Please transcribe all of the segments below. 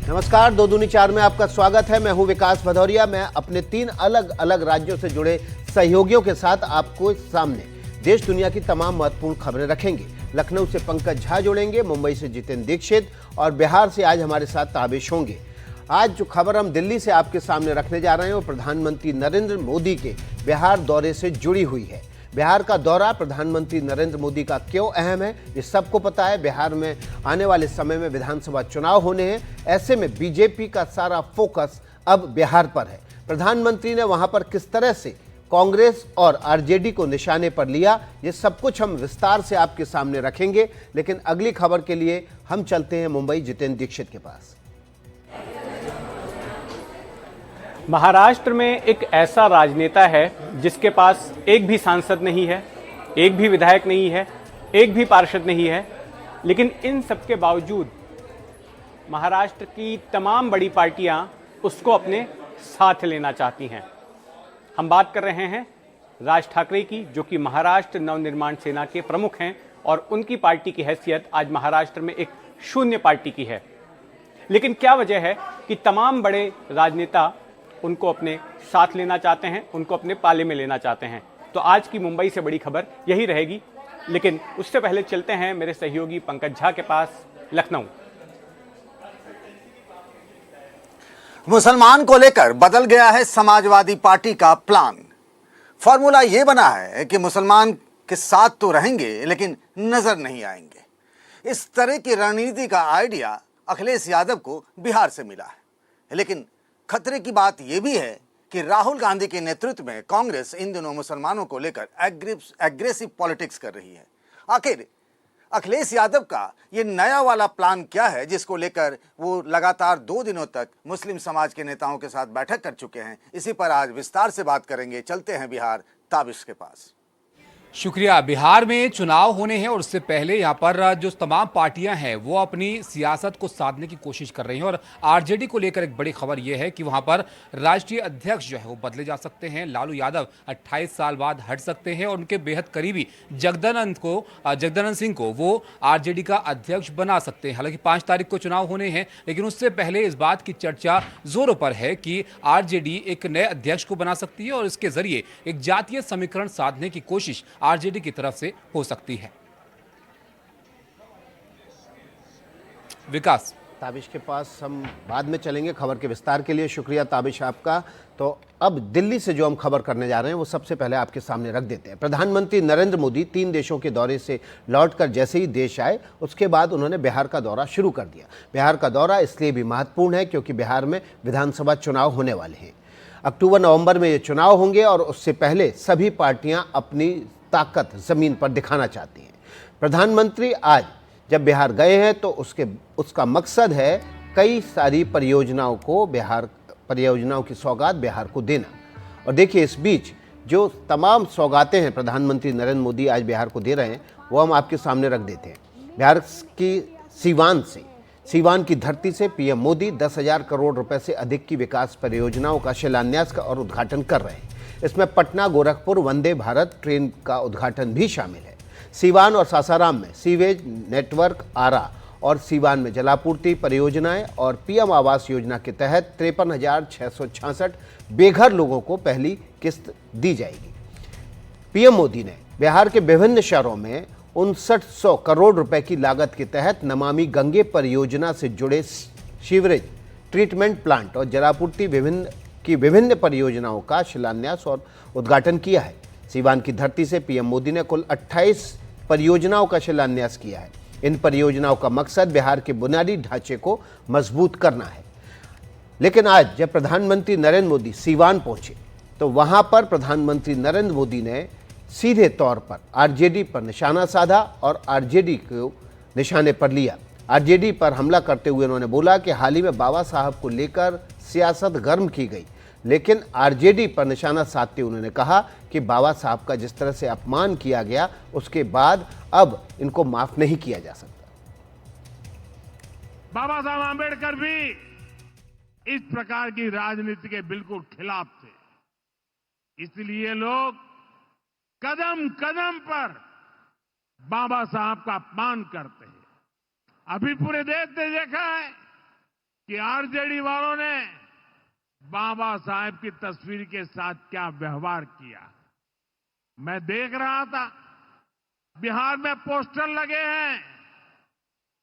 नमस्कार, दो दूनी चार में आपका स्वागत है। मैं हूं विकास भदौरिया। मैं अपने 3 अलग अलग राज्यों से जुड़े सहयोगियों के साथ आपको सामने देश दुनिया की तमाम महत्वपूर्ण खबरें रखेंगे। लखनऊ से पंकज झा जुड़ेंगे, मुंबई से जितेंद्र दीक्षित और बिहार से आज हमारे साथ ताबिश होंगे। आज जो खबर हम दिल्ली से आपके सामने रखने जा रहे हैं वो प्रधानमंत्री नरेंद्र मोदी के बिहार दौरे से जुड़ी हुई है। बिहार का दौरा प्रधानमंत्री नरेंद्र मोदी का क्यों अहम है, ये सबको पता है। बिहार में आने वाले समय में विधानसभा चुनाव होने हैं, ऐसे में बीजेपी का सारा फोकस अब बिहार पर है। प्रधानमंत्री ने वहां पर किस तरह से कांग्रेस और आरजेडी को निशाने पर लिया, ये सब कुछ हम विस्तार से आपके सामने रखेंगे। लेकिन अगली खबर के लिए हम चलते हैं मुंबई जितेंद्र दीक्षित के पास। महाराष्ट्र में एक ऐसा राजनेता है जिसके पास एक भी सांसद नहीं है, एक भी विधायक नहीं है, एक भी पार्षद नहीं है, लेकिन इन सब के बावजूद महाराष्ट्र की तमाम बड़ी पार्टियां उसको अपने साथ लेना चाहती हैं। हम बात कर रहे हैं राज ठाकरे की, जो कि महाराष्ट्र नवनिर्माण सेना के प्रमुख हैं और उनकी पार्टी की हैसियत आज महाराष्ट्र में एक शून्य पार्टी की है। लेकिन क्या वजह है कि तमाम बड़े राजनेता उनको अपने साथ लेना चाहते हैं, उनको अपने पाले में लेना चाहते हैं? तो आज की मुंबई से बड़ी खबर यही रहेगी। लेकिन उससे पहले चलते हैं मेरे सहयोगी पंकज झा के पास लखनऊ। मुसलमान को लेकर बदल गया है समाजवादी पार्टी का प्लान। फॉर्मूला यह बना है कि मुसलमान के साथ तो रहेंगे लेकिन नजर नहीं आएंगे। इस तरह की रणनीति का आइडिया अखिलेश यादव को बिहार से मिला है। लेकिन खतरे की बात यह भी है कि राहुल गांधी के नेतृत्व में कांग्रेस इन दिनों मुसलमानों को लेकर एग्रेसिव पॉलिटिक्स कर रही है। आखिर अखिलेश यादव का ये नया वाला प्लान क्या है, जिसको लेकर वो लगातार 2 दिनों तक मुस्लिम समाज के नेताओं के साथ बैठक कर चुके हैं? इसी पर आज विस्तार से बात करेंगे। चलते हैं बिहार, ताबिश के पास। शुक्रिया। बिहार में चुनाव होने हैं और उससे पहले यहाँ पर जो तमाम पार्टियां हैं वो अपनी सियासत को साधने की कोशिश कर रही हैं। और आरजेडी को लेकर एक बड़ी खबर यह है कि वहाँ पर राष्ट्रीय अध्यक्ष जो है वो बदले जा सकते हैं। लालू यादव 28 साल बाद हट सकते हैं और उनके बेहद करीबी जगदानंद सिंह को वो आरजेडी का अध्यक्ष बना सकते हैं। हालांकि 5 तारीख को चुनाव होने हैं, लेकिन उससे पहले इस बात की चर्चा जोरों पर है कि आरजेडी एक नए अध्यक्ष को बना सकती है और इसके जरिए एक जातीय समीकरण साधने की कोशिश आरजेडी की तरफ से हो सकती है। विकास, ताबिश के पास हम बाद में चलेंगे खबर के विस्तार के लिए। शुक्रिया ताबिश आपका। तो अब दिल्ली से जो हम खबर करने जा रहे हैं वो सबसे पहले आपके सामने रख देते हैं। प्रधानमंत्री नरेंद्र मोदी 3 देशों के दौरे से लौटकर जैसे ही देश आए उसके बाद उन्होंने बिहार का दौरा शुरू कर दिया। बिहार का दौरा इसलिए भी महत्वपूर्ण है क्योंकि बिहार में विधानसभा चुनाव होने वाले हैं। अक्टूबर-नवंबर में ये चुनाव होंगे और उससे पहले सभी पार्टियां अपनी ताकत जमीन पर दिखाना चाहती हैं। प्रधानमंत्री आज जब बिहार गए हैं तो उसका मकसद है कई सारी परियोजनाओं की सौगात बिहार को देना। और देखिए, इस बीच जो तमाम सौगातें हैं प्रधानमंत्री नरेंद्र मोदी आज बिहार को दे रहे हैं वो हम आपके सामने रख देते हैं। बिहार की सीवान की धरती से पीएम मोदी 10,000 करोड़ रुपए से अधिक की विकास परियोजनाओं का शिलान्यास और उद्घाटन कर रहे हैं। इसमें पटना गोरखपुर वंदे भारत ट्रेन का उद्घाटन भी शामिल है। सीवान और सासाराम में सीवेज नेटवर्क आरा और सीवान में जलापूर्ति परियोजनाएं और पीएम आवास योजना के तहत 53,666 बेघर लोगों को पहली किस्त दी जाएगी। पीएम मोदी ने बिहार के विभिन्न शहरों में 5900 करोड़ रुपए की लागत के तहत नमामि गंगे परियोजना से जुड़े सीवरेज ट्रीटमेंट प्लांट और जलापूर्ति विभिन्न परियोजनाओं का शिलान्यास और उद्घाटन किया है। सीवान की धरती से पीएम मोदी ने कुल 28 परियोजनाओं का शिलान्यास किया है। इन परियोजनाओं का मकसद बिहार के बुनियादी ढांचे को मजबूत करना है। लेकिन आज जब प्रधानमंत्री नरेंद्र मोदी सीवान पहुंचे तो वहां पर प्रधानमंत्री नरेंद्र मोदी ने सीधे तौर पर आरजेडी पर निशाना साधा और आरजेडी को निशाने पर लिया। आरजेडी पर हमला करते हुए उन्होंने बोला कि हाल ही में बाबा साहब को लेकर सियासत गर्म की गई। लेकिन आरजेडी पर निशाना साधते उन्होंने कहा कि बाबा साहब का जिस तरह से अपमान किया गया उसके बाद अब इनको माफ नहीं किया जा सकता। बाबा साहब आंबेडकर भी इस प्रकार की राजनीति के बिल्कुल खिलाफ थे। इसलिए लोग कदम कदम पर बाबा साहब का अपमान करते हैं। अभी पूरे देश ने देखा है कि आरजेडी वालों ने बाबा साहेब की तस्वीर के साथ क्या व्यवहार किया। मैं देख रहा था बिहार में पोस्टर लगे हैं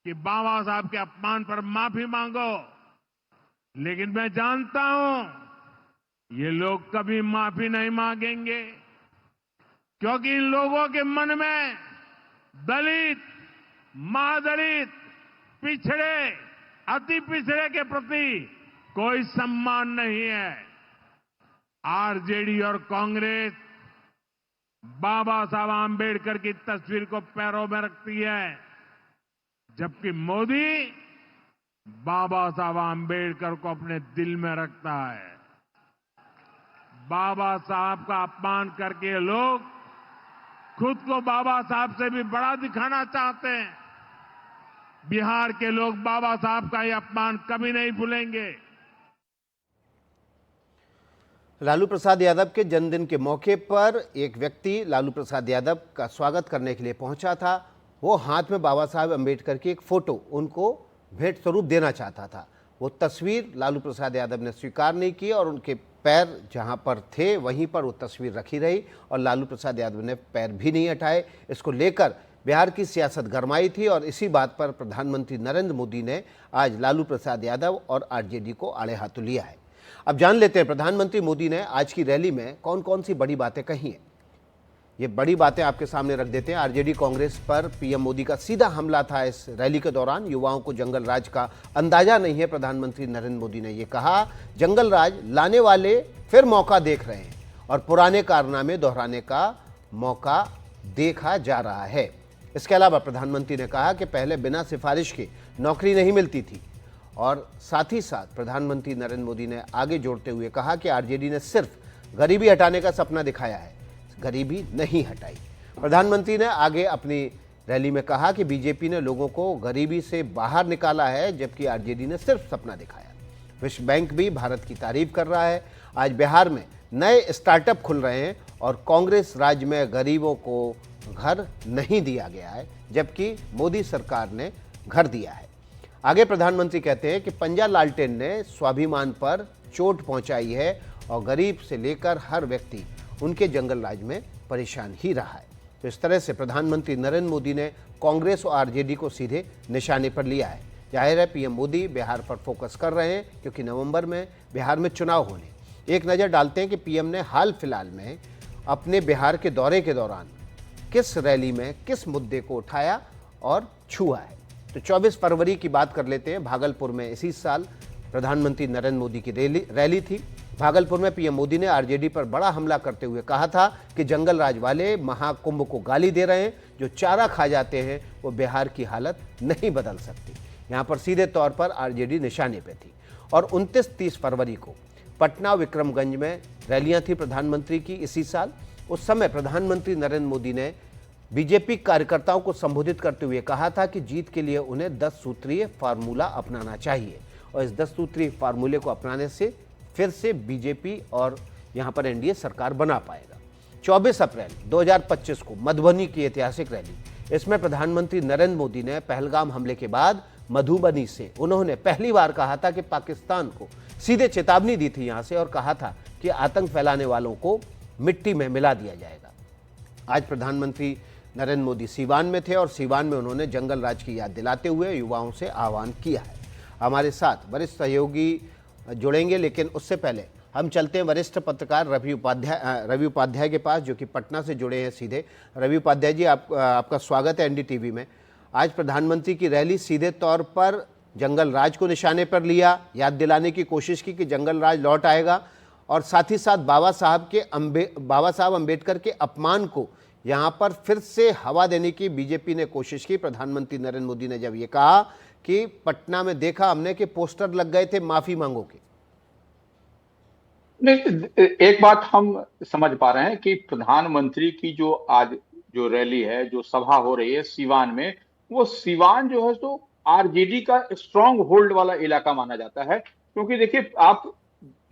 कि बाबा साहब के अपमान पर माफी मांगो, लेकिन मैं जानता हूं ये लोग कभी माफी नहीं मांगेंगे, क्योंकि इन लोगों के मन में दलित, महादलित, पिछड़े, अति पिछड़े के प्रति कोई सम्मान नहीं है। आरजेडी और कांग्रेस बाबा साहब आंबेडकर की तस्वीर को पैरों में रखती है, जबकि मोदी बाबा साहब आंबेडकर को अपने दिल में रखता है। बाबा साहब का अपमान करके लोग खुद को बाबा साहब से भी बड़ा दिखाना चाहते हैं। बिहार के लोग बाबा साहब का यह अपमान कभी नहीं भूलेंगे। लालू प्रसाद यादव के जन्मदिन के मौके पर एक व्यक्ति लालू प्रसाद यादव का स्वागत करने के लिए पहुंचा था। वो हाथ में बाबा साहब अम्बेडकर की एक फोटो उनको भेंट स्वरूप देना चाहता था। वो तस्वीर लालू प्रसाद यादव ने स्वीकार नहीं की और उनके पैर जहां पर थे वहीं पर वो तस्वीर रखी रही और लालू प्रसाद यादव ने पैर भी नहीं हटाए। इसको लेकर बिहार की सियासत गरमाई थी और इसी बात पर प्रधानमंत्री नरेंद्र मोदी ने आज लालू प्रसाद यादव और आरजेडी को आड़े हाथों लिया है। अब जान लेते हैं प्रधानमंत्री मोदी ने आज की रैली में कौन कौन सी बड़ी बातें कही हैं। ये बड़ी बातें आपके सामने रख देते हैं। आरजेडी कांग्रेस पर पीएम मोदी का सीधा हमला था इस रैली के दौरान। युवाओं को जंगल राज का अंदाजा नहीं है, प्रधानमंत्री नरेंद्र मोदी ने ये कहा। जंगल राज लाने वाले फिर मौका देख रहे हैं और पुराने कारनामे दोहराने का मौका देखा जा रहा है। इसके अलावा प्रधानमंत्री ने कहा कि पहले बिना सिफारिश के नौकरी नहीं मिलती थी और साथ ही साथ प्रधानमंत्री नरेंद्र मोदी ने आगे जोड़ते हुए कहा कि आरजेडी ने सिर्फ गरीबी हटाने का सपना दिखाया है, गरीबी नहीं हटाई। प्रधानमंत्री ने आगे अपनी रैली में कहा कि बीजेपी ने लोगों को गरीबी से बाहर निकाला है, जबकि आरजेडी ने सिर्फ सपना दिखाया। विश्व बैंक भी भारत की तारीफ कर रहा है। आज बिहार में नए स्टार्टअप खुल रहे हैं और कांग्रेस राज में गरीबों को घर नहीं दिया गया है, जबकि मोदी सरकार ने घर दिया है। आगे प्रधानमंत्री कहते हैं कि पंजा लालटेन ने स्वाभिमान पर चोट पहुंचाई है और गरीब से लेकर हर व्यक्ति उनके जंगल राज में परेशान ही रहा है। तो इस तरह से प्रधानमंत्री नरेंद्र मोदी ने कांग्रेस और आरजेडी को सीधे निशाने पर लिया है। जाहिर है पीएम मोदी बिहार पर फोकस कर रहे हैं, क्योंकि नवंबर में बिहार में चुनाव होने। एक नज़र डालते हैं कि पीएम ने हाल फिलहाल में अपने बिहार के दौरे के दौरान किस रैली में किस मुद्दे को उठाया और छुआ है। तो 24 फरवरी की बात कर लेते हैं। भागलपुर में इसी साल प्रधानमंत्री नरेंद्र मोदी की रैली थी। भागलपुर में पीएम मोदी ने आरजेडी पर बड़ा हमला करते हुए कहा था कि जंगल राज वाले महाकुंभ को गाली दे रहे हैं, जो चारा खा जाते हैं वो बिहार की हालत नहीं बदल सकती। यहाँ पर सीधे तौर पर आरजेडी निशाने पे थी। और 29-30 फरवरी को पटना विक्रमगंज में रैलियां थी प्रधानमंत्री की इसी साल। उस समय प्रधानमंत्री नरेंद्र मोदी ने बीजेपी कार्यकर्ताओं को संबोधित करते हुए कहा था कि जीत के लिए उन्हें 10 सूत्रीय फार्मूला अपनाना चाहिए और इस 10 सूत्रीय फार्मूले को अपनाने से फिर से बीजेपी और यहां पर एनडीए सरकार बना पाएगा। 24 अप्रैल 2025 को मधुबनी की ऐतिहासिक रैली, इसमें प्रधानमंत्री नरेंद्र मोदी ने पहलगाम हमले के बाद मधुबनी से उन्होंने पहली बार कहा था कि पाकिस्तान को सीधे चेतावनी दी थी यहां से और कहा था कि आतंक फैलाने वालों को मिट्टी में मिला दिया जाएगा। आज प्रधानमंत्री नरेंद्र मोदी सीवान में थे और सीवान में उन्होंने जंगल राज की याद दिलाते हुए युवाओं से आह्वान किया है। हमारे साथ वरिष्ठ सहयोगी जुड़ेंगे, लेकिन उससे पहले हम चलते हैं वरिष्ठ पत्रकार रवि उपाध्याय के पास, जो कि पटना से जुड़े हैं सीधे। रवि उपाध्याय जी, आपका स्वागत है एनडीटीवी में। आज प्रधानमंत्री की रैली सीधे तौर पर जंगल राज को निशाने पर लिया, याद दिलाने की कोशिश की कि जंगल राज लौट आएगा और साथ ही साथ बाबा साहब अम्बेडकर के अपमान को यहाँ पर फिर से हवा देने की बीजेपी ने कोशिश की। प्रधानमंत्री नरेंद्र मोदी ने जब ये कहा कि पटना में देखा हमने कि पोस्टर लग गए थे माफी मांगो के। नहीं, एक बात हम समझ पा रहे हैं कि प्रधानमंत्री की जो आज जो रैली है, जो सभा हो रही है सीवान में, वो सीवान जो है तो आरजेडी का स्ट्रांग होल्ड वाला इलाका माना जाता है। क्योंकि देखिए, आप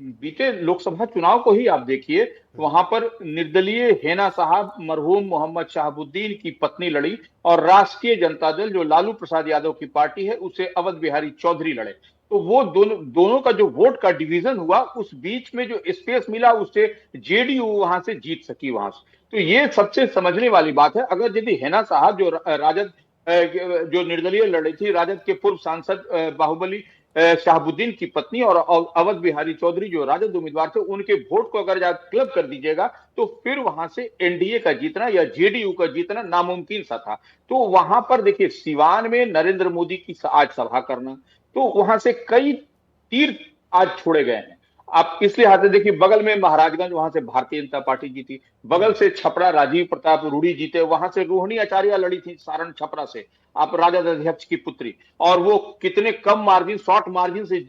बीते लोकसभा चुनाव को ही आप देखिए, वहां पर निर्दलीय हेना साहब मरहूम मोहम्मद शहाबुद्दीन की पत्नी लड़ी और राष्ट्रीय जनता दल जो लालू प्रसाद यादव की पार्टी है उसे अवध बिहारी चौधरी लड़े। तो वो दोनों का जो वोट का डिवीजन हुआ, उस बीच में जो स्पेस मिला उससे जेडीयू वहां से जीत सकी वहां से। तो ये सबसे समझने वाली बात है। अगर यदि हेना साहब जो राजद जो निर्दलीय लड़ी थी, राजद के पूर्व सांसद बाहुबली शहाबुद्दीन की पत्नी और अवध बिहारी चौधरी जो राजद उम्मीदवार थे, उनके वोट को अगर आप क्लब कर दीजिएगा तो फिर वहां से एनडीए का जीतना या जेडीयू का जीतना नामुमकिन सा था। तो वहां पर देखिए सीवान में नरेंद्र मोदी की आज सभा करना, तो वहां से कई तीर आज छोड़े गए हैं। आप इसलिए हाथ देखिए, बगल में महाराजगंज, वहां से भारतीय जनता पार्टी जीती, बगल से छपरा राजीव प्रताप रूडी जीते, वहां से रोहिणी आचार्य लड़ी थी सारण छपरा से, आप राजद अध्यक्ष की पुत्री, और वो कितने कम मार्जिन, शॉर्ट मार्जिन से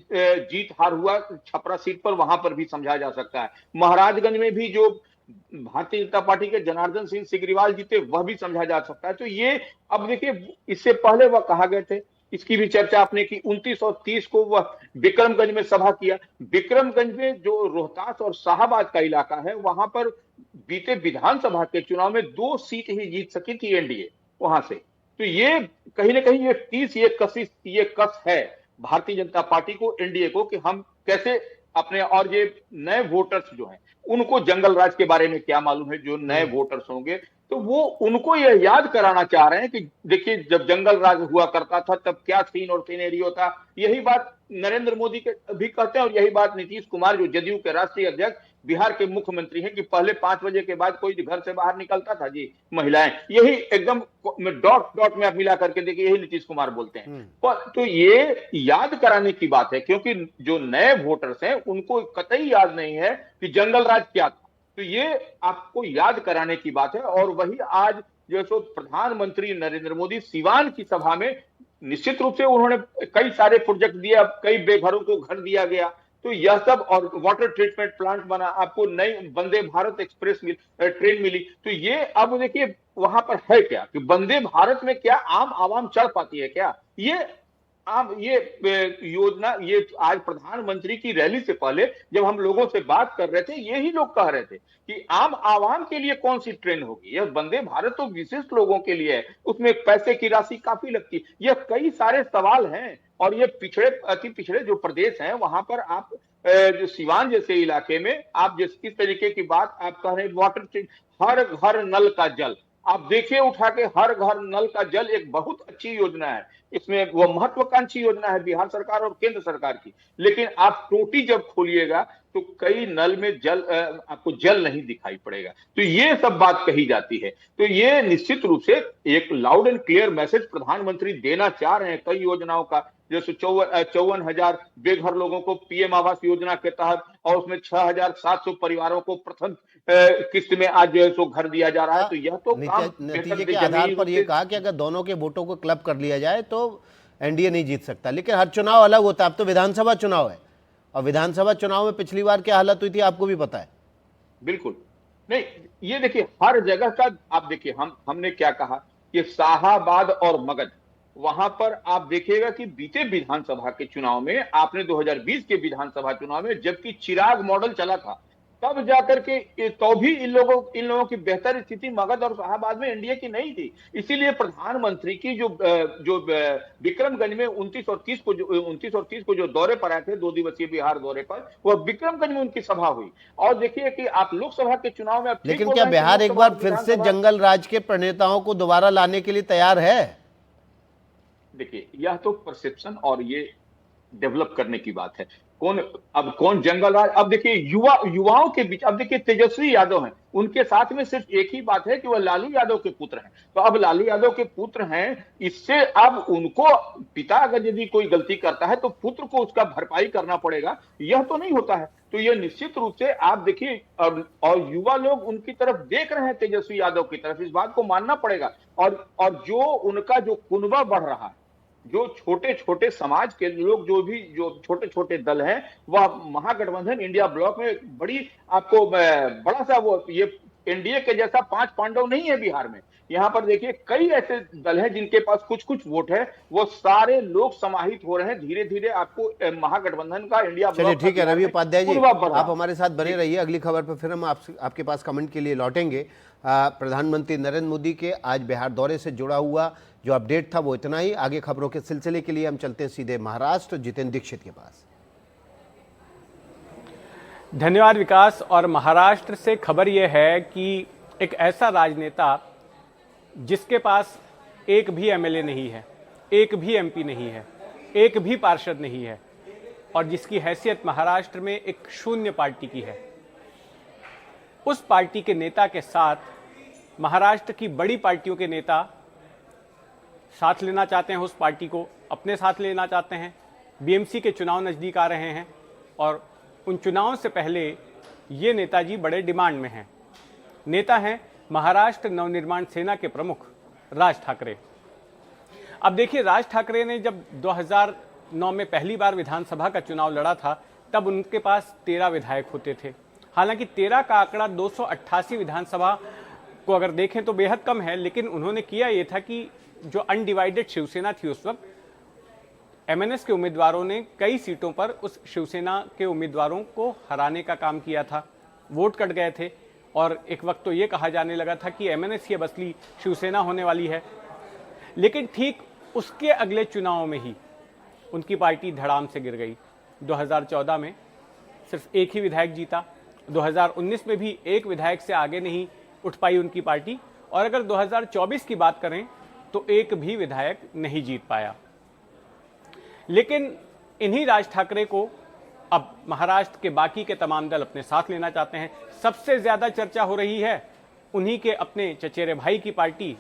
जीत हार हुआ छपरा सीट पर, वहां पर भी समझा जा सकता है। महाराजगंज में भी जो भारतीय जनता पार्टी के जनार्दन सिंह सिग्रीवाल जीते, वह भी समझा जा सकता है। तो ये अब देखिए, इससे पहले वह कहा गए थे, इसकी भी चर्चा आपने की, 29 और 30 को वह विक्रमगंज में सभा किया। विक्रमगंज में जो रोहतास और शाहबाद का इलाका है, वहां पर बीते विधानसभा के चुनाव में 2 सीट ही जीत सकी थी एनडीए वहां से। तो ये कहीं ना कहीं ये 30 ये कस है भारतीय जनता पार्टी को, एनडीए को, कि हम कैसे अपने, और ये नए वोटर्स जो हैं उनको जंगल राज के बारे में क्या मालूम है, जो नए वोटर्स होंगे तो वो उनको यह याद कराना चाह रहे हैं कि देखिए जब जंगल राज हुआ करता था तब क्या सीन और सिनेरियो था। यही बात नरेंद्र मोदी के भी कहते हैं, और यही बात नीतीश कुमार जो जदयू के राष्ट्रीय अध्यक्ष, बिहार के मुख्यमंत्री हैं, कि पहले 5 बजे के बाद कोई घर से बाहर निकलता था जी महिलाएं, यही एकदम डॉट डॉट में आप मिला करके देखिए, यही नीतीश कुमार बोलते हैं। तो ये याद कराने की बात है, क्योंकि जो नए वोटर्स हैं उनको कतई याद नहीं है कि जंगल राज क्या था। तो ये आपको याद कराने की बात है। और वही आज जो सो प्रधानमंत्री नरेंद्र मोदी सीवान की सभा में निश्चित रूप से उन्होंने कई सारे प्रोजेक्ट दिया, कई बेघरों को घर दिया गया, तो यह सब, और वाटर ट्रीटमेंट प्लांट बना, आपको नई वंदे भारत एक्सप्रेस ट्रेन मिली। तो ये अब देखिए वहां पर है क्या कि वंदे भारत में क्या आम आवाम चढ़ पाती है क्या? ये योजना, ये आज प्रधानमंत्री की रैली से पहले जब हम लोगों से बात कर रहे थे, यही लोग कह रहे थे कि आम आवाम के लिए कौन सी ट्रेन होगी, यह वंदे भारत तो विशिष्ट लोगों के लिए है, उसमें पैसे की राशि काफी लगती है। यह कई सारे सवाल हैं। और ये अति पिछड़े जो प्रदेश हैं, वहां पर आप जो सीवान जैसे इलाके में आप किस तरीके की बात आप कह रहे हैं, वाटर, हर घर नल का जल, आप देखिए उठा के, हर घर नल का जल एक बहुत अच्छी योजना है। इसमें वो महत्वाकांक्षी योजना है बिहार सरकार और केंद्र सरकार की, लेकिन आप टोटी जब खोलिएगा तो कई नल में जल आपको जल नहीं दिखाई पड़ेगा। तो ये सब बात कही जाती है। तो ये निश्चित रूप से एक लाउड एंड क्लियर मैसेज प्रधानमंत्री देना चाह रहे हैं कई योजनाओं का, जैसे 54,000 बेघर लोगों को पीएम आवास योजना के तहत, और उसमें 6,700 परिवारों को प्रथम किस्त में आज जो है सो घर दिया जा रहा है। तो यह तो नतीजे के आधार पर यह कहा कि अगर दोनों के वोटों को क्लब कर लिया जाए तो एनडीए नहीं जीत सकता। लेकिन हर चुनाव अलग होता है। अब तो विधानसभा चुनाव है, और विधानसभा चुनाव में पिछली बार क्या हालत हुई थी आपको भी पता है। बिल्कुल नहीं, ये देखिए हर जगह का आप देखिए, हमने क्या कहा कि शाहाबाद और मगध, वहां पर आप देखिएगा कि बीते विधानसभा के चुनाव में, आपने 2020 के विधानसभा चुनाव में जबकि चिराग मॉडल चला था, तब जाकर के तो भी इन लोगों की बेहतर स्थिति मगध और शाहाबाद में एनडीए की नहीं थी। इसीलिए प्रधानमंत्री की जो विक्रमगंज में 29 और 30 को जो दौरे पर आए थे, 2 दिवसीय बिहार दौरे पर, वह विक्रमगंज में उनकी सभा हुई। और देखिए कि आप लोकसभा के चुनाव में, लेकिन क्या बिहार एक बार फिर से जंगल राज के प्रणेताओं को दोबारा लाने के लिए तैयार है? देखिए यह तो परसेप्शन और ये डेवलप करने की बात है। कौन जंगल राज, अब देखिए युवाओं के बीच, अब देखिए तेजस्वी यादव हैं, उनके साथ में सिर्फ एक ही बात है कि वह लालू यादव के पुत्र हैं। तो अब लालू यादव के पुत्र हैं, इससे अब उनको, पिता अगर यदि कोई गलती करता है तो पुत्र को उसका भरपाई करना पड़ेगा, यह तो नहीं होता है। तो यह निश्चित रूप से आप देखिए, और युवा लोग उनकी तरफ देख रहे हैं, तेजस्वी यादव की तरफ, इस बात को मानना पड़ेगा। और जो उनका जो कुनबा बढ़ रहा है, जो छोटे छोटे समाज के लोग, जो छोटे छोटे दल हैं, वह महागठबंधन इंडिया ब्लॉक में बड़ा सा वो ये एनडीए के जैसा 5 पांडव नहीं है बिहार में। यहाँ पर देखिए कई ऐसे दल हैं जिनके पास कुछ कुछ वोट है, वो सारे लोग समाहित हो रहे हैं। धीरे धीरे आपको महागठबंधन का इंडिया चलिए ठीक है रवि उपाध्याय जी, पूर्वाभ बढ़ रहा आप हमारे साथ बने रहिए। अगली खबर पर फिर हम आपके पास कमेंट के लिए लौटेंगे। प्रधानमंत्री नरेंद्र मोदी के आज बिहार दौरे से जुड़ा हुआ जो अपडेट था वो इतना ही। आगे खबरों के सिलसिले के लिए हम चलते हैं सीधे महाराष्ट्र, जितेंद्र दीक्षित के पास। धन्यवाद विकास। और महाराष्ट्र से खबर यह है कि एक ऐसा राजनेता जिसके पास एक भी एमएलए नहीं है, एक भी एमपी नहीं है, एक भी पार्षद नहीं है, और जिसकी हैसियत महाराष्ट्र में एक शून्य पार्टी की है, उस पार्टी के नेता के साथ महाराष्ट्र की बड़ी पार्टियों के नेता साथ लेना चाहते हैं, उस पार्टी को अपने साथ लेना चाहते हैं। बीएमसी के चुनाव नजदीक आ रहे हैं और उन चुनावों से पहले ये नेताजी बड़े डिमांड में हैं। नेता हैं महाराष्ट्र नवनिर्माण सेना के प्रमुख राज ठाकरे। अब देखिए, राज ठाकरे ने जब 2009 में पहली बार विधानसभा का चुनाव लड़ा था तब उनके पास 13 विधायक होते थे। हालांकि 13 का आंकड़ा 288 विधानसभा को अगर देखें तो बेहद कम है, लेकिन उन्होंने किया ये था कि जो अनडिवाइडेड शिवसेना थी उस वक्त, एमएनएस के उम्मीदवारों ने कई सीटों पर उस शिवसेना के उम्मीदवारों को हराने का काम किया था। वोट कट गए थे और एक वक्त तो ये कहा जाने लगा था कि एमएनएस ही बसली शिवसेना होने वाली है। लेकिन ठीक उसके अगले चुनाव में ही उनकी पार्टी धड़ाम से गिर गई। 2014 में सिर्फ एक ही विधायक जीता, 2019 में भी एक विधायक से आगे नहीं उठ पाई उनकी पार्टी, और अगर 2024 की बात करें तो एक भी विधायक नहीं जीत पाया। लेकिन इन्हीं राज ठाकरे को अब महाराष्ट्र के बाकी के तमाम दल अपने साथ लेना चाहते हैं। सबसे ज्यादा चर्चा हो रही है उन्हीं के अपने चचेरे भाई की पार्टी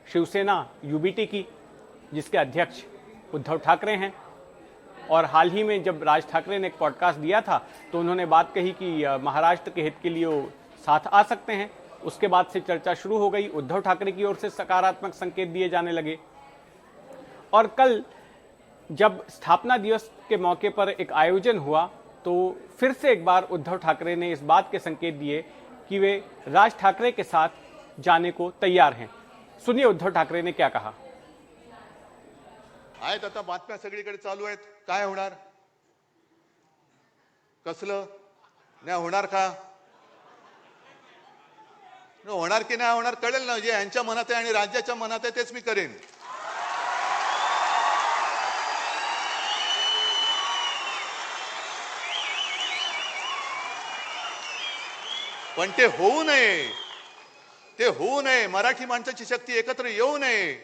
शिवसेना यूबीटी की, जिसके अध्यक्ष उद्धव ठाकरे हैं। और हाल ही में जब राज ठाकरे ने एक पॉडकास्ट दिया था तो उन्होंने बात कही कि महाराष्ट्र के हित के लिए वो साथ आ सकते हैं। उसके बाद से चर्चा शुरू हो गई, उद्धव ठाकरे की ओर से सकारात्मक संकेत दिए जाने लगे। और कल जब स्थापना दिवस के मौके पर एक आयोजन हुआ तो फिर से एक बार उद्धव ठाकरे ने इस बात के संकेत दिए कि वे राज ठाकरे के साथ जाने को तैयार हैं। सुनिए उद्धव ठाकरे ने क्या कहा। आहेत आता बातम्या सगळीकडे चालू आहेत, काय होणार, कसलं नाही होणार का, होणार की नाही होणार कळेल ना। जे यांच्या मनात आहे आणि राज्याच्या मनात आहे तेच मी करेन। पण ते होऊ नये, ते होऊ नये, मराठी माणसाची शक्ती एकत्र येऊ नये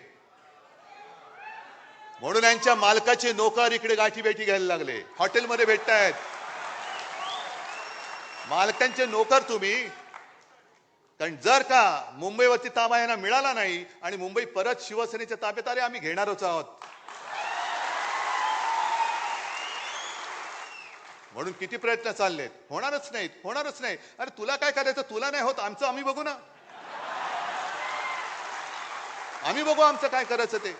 म्हणून यांच्या मालकाचे नोकर इकडे गाठी भेटी घ्यायला लागले, हॉटेलमध्ये भेटतायत। मालकांचे नोकर तुम्ही, कारण जर का मुंबईवरती ताबा यांना मिळाला नाही आणि मुंबई परत शिवसेनेच्या ताब्यात आले, आम्ही घेणारच आहोत। म्हणून किती प्रयत्न चाललेत, होणारच नाहीत, होणारच नाही। अरे तुला काय करायचं, तुला नाही होत, आमचं आम्ही बघू ना, आम्ही बघू आमचं काय करायचं ते।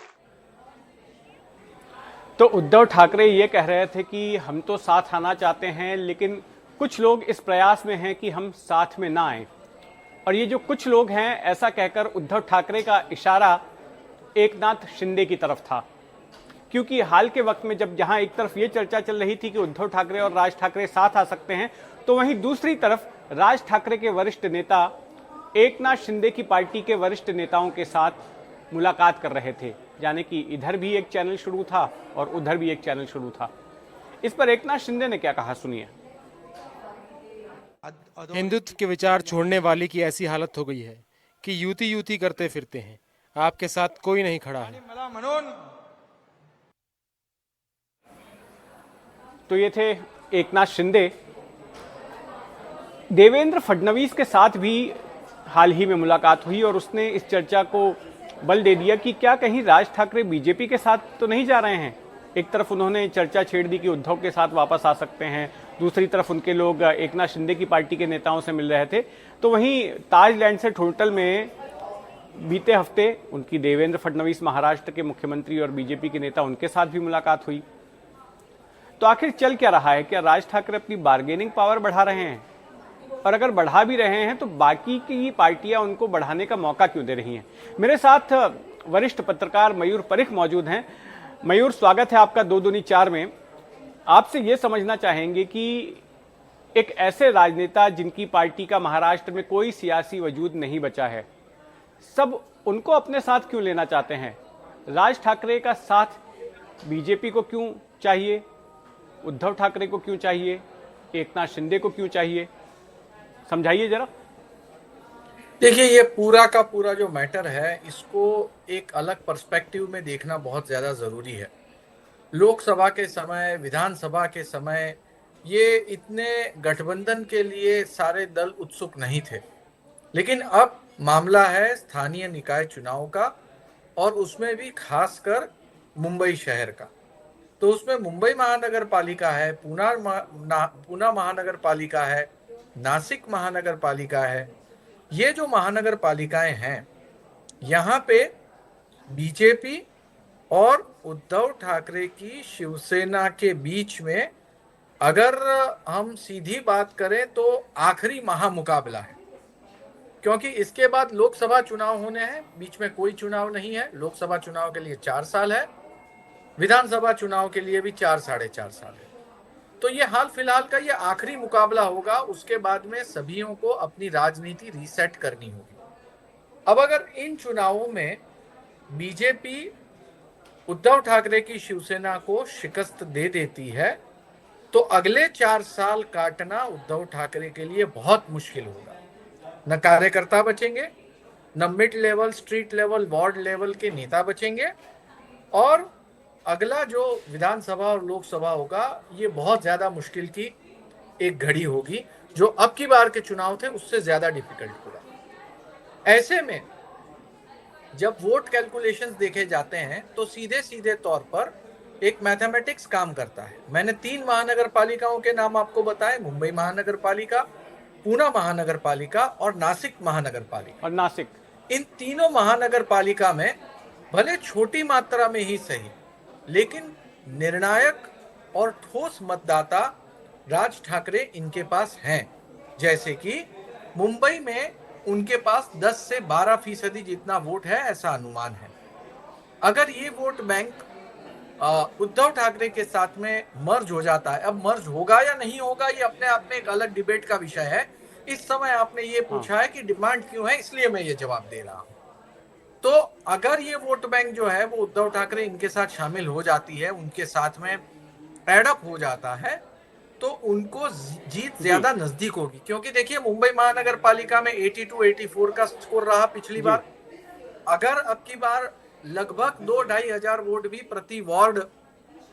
तो उद्धव ठाकरे ये कह रहे थे कि हम तो साथ आना चाहते हैं, लेकिन कुछ लोग इस प्रयास में हैं कि हम साथ में ना आए। और ये जो कुछ लोग हैं, ऐसा कहकर उद्धव ठाकरे का इशारा एकनाथ शिंदे की तरफ था। क्योंकि हाल के वक्त में जब जहां एक तरफ ये चर्चा चल रही थी कि उद्धव ठाकरे और राज ठाकरे साथ आ सकते हैं, तो वहीं दूसरी तरफ राज ठाकरे के वरिष्ठ नेता एकनाथ शिंदे की पार्टी के वरिष्ठ नेताओं के साथ मुलाकात कर रहे थे। यानी कि इधर भी एक चैनल शुरू था और उधर भी एक चैनल शुरू था। इस पर एकनाथ शिंदे ने क्या कहा, सुनिए। हिंदुत्व के विचार छोड़ने वाले की ऐसी हालत हो गई है कि युती युती करते फिरते हैं, आपके साथ कोई नहीं खड़ा है। तो ये थे एकनाथ शिंदे। देवेंद्र फडणवीस के साथ भी हाल ही में मुलाकात हुई और उसने इस चर्चा को बल दे दिया कि क्या कहीं राज ठाकरे बीजेपी के साथ तो नहीं जा रहे हैं। एक तरफ उन्होंने चर्चा छेड़ दी कि उद्धव के साथ वापस आ सकते हैं, दूसरी तरफ उनके लोग एकनाथ शिंदे की पार्टी के नेताओं से मिल रहे थे। तो वहीं ताज लैंडसेट होटल में बीते हफ्ते उनकी देवेंद्र फडणवीस महाराष्ट्र के मुख्यमंत्री और बीजेपी के नेता, उनके साथ भी मुलाकात हुई। तो आखिर चल क्या रहा है? क्या राज ठाकरे अपनी बार्गेनिंग पावर बढ़ा रहे हैं? और अगर बढ़ा भी रहे हैं तो बाकी की पार्टियां उनको बढ़ाने का मौका क्यों दे रही हैं। मेरे साथ वरिष्ठ पत्रकार मयूर परिख मौजूद हैं। मयूर, स्वागत है आपका 2 दूनी 4 में। आपसे ये समझना चाहेंगे कि एक ऐसे राजनेता जिनकी पार्टी का महाराष्ट्र में कोई सियासी वजूद नहीं बचा है, सब उनको अपने साथ क्यों लेना चाहते हैं? राज ठाकरे का साथ बीजेपी को क्यों चाहिए, उद्धव ठाकरे को क्यों चाहिए, एकनाथ शिंदे को क्यों चाहिए? समझाइए जरा। देखिए, ये पूरा का पूरा जो मैटर है, इसको एक अलग पर्सपेक्टिव में देखना बहुत ज़्यादा ज़रूरी है। लोकसभा के समय, विधानसभा के समय ये इतने गठबंधन के लिए सारे दल उत्सुक नहीं थे, लेकिन अब मामला है स्थानीय निकाय चुनाव का, और उसमें भी खासकर मुंबई शहर का। तो उसमें मुंबई महानगर पालिका है, पूना महानगर पालिका है, नासिक महानगर पालिका है। ये जो महानगर पालिकाएं हैं, यहाँ पे बीजेपी और उद्धव ठाकरे की शिवसेना के बीच में अगर हम सीधी बात करें तो आखिरी महामुकाबला है, क्योंकि इसके बाद लोकसभा चुनाव होने हैं। बीच में कोई चुनाव नहीं है। लोकसभा चुनाव के लिए 4 साल है, विधानसभा चुनाव के लिए भी 4 साढ़े 4 साल है। तो ये हाल फिलहाल का ये आखिरी मुकाबला होगा। उसके बाद में सभीयों को अपनी राजनीति रीसेट करनी होगी। अब अगर इन चुनावों में बीजेपी उद्धव ठाकरे की शिवसेना को शिकस्त दे देती है, तो अगले 4 साल काटना उद्धव ठाकरे के लिए बहुत मुश्किल होगा। न कार्यकर्ता बचेंगे, न mid level, street level, ward level के नेता बचेंगे, और अगला जो विधानसभा और लोकसभा होगा, ये बहुत ज्यादा मुश्किल की एक घड़ी होगी। जो अब की बार के चुनाव थे उससे ज्यादा डिफिकल्ट होगा। ऐसे में जब वोट कैलकुलेशंस देखे जाते हैं तो सीधे सीधे तौर पर एक मैथमेटिक्स काम करता है। मैंने 3 महानगर पालिकाओं के नाम आपको बताए, मुंबई महानगर पालिका, पूना महानगर पालिका और नासिक महानगर पालिका। और नासिक, इन तीनों महानगर पालिका में भले छोटी मात्रा में ही सही, लेकिन निर्णायक और ठोस मतदाता राज ठाकरे इनके पास हैं। जैसे कि मुंबई में उनके पास 10 से 12% जितना वोट है, ऐसा अनुमान है। अगर ये वोट बैंक उद्धव ठाकरे के साथ में मर्ज हो जाता है, अब मर्ज होगा या नहीं होगा ये अपने आप में एक अलग डिबेट का विषय है। इस समय आपने ये पूछा है कि डिमांड क्यों है, इसलिए मैं ये जवाब दे रहा हूं। तो अगर ये वोट बैंक जो है वो उद्धव ठाकरे इनके साथ शामिल हो जाती है, उनके साथ में एडअप हो जाता है, तो उनको जीत ज्यादा नजदीक होगी। क्योंकि देखिए, मुंबई महानगर पालिका में 82-84 का स्कोर रहा पिछली बार। अगर अब की बार लगभग 2-2.5 हजार वोट भी प्रति वार्ड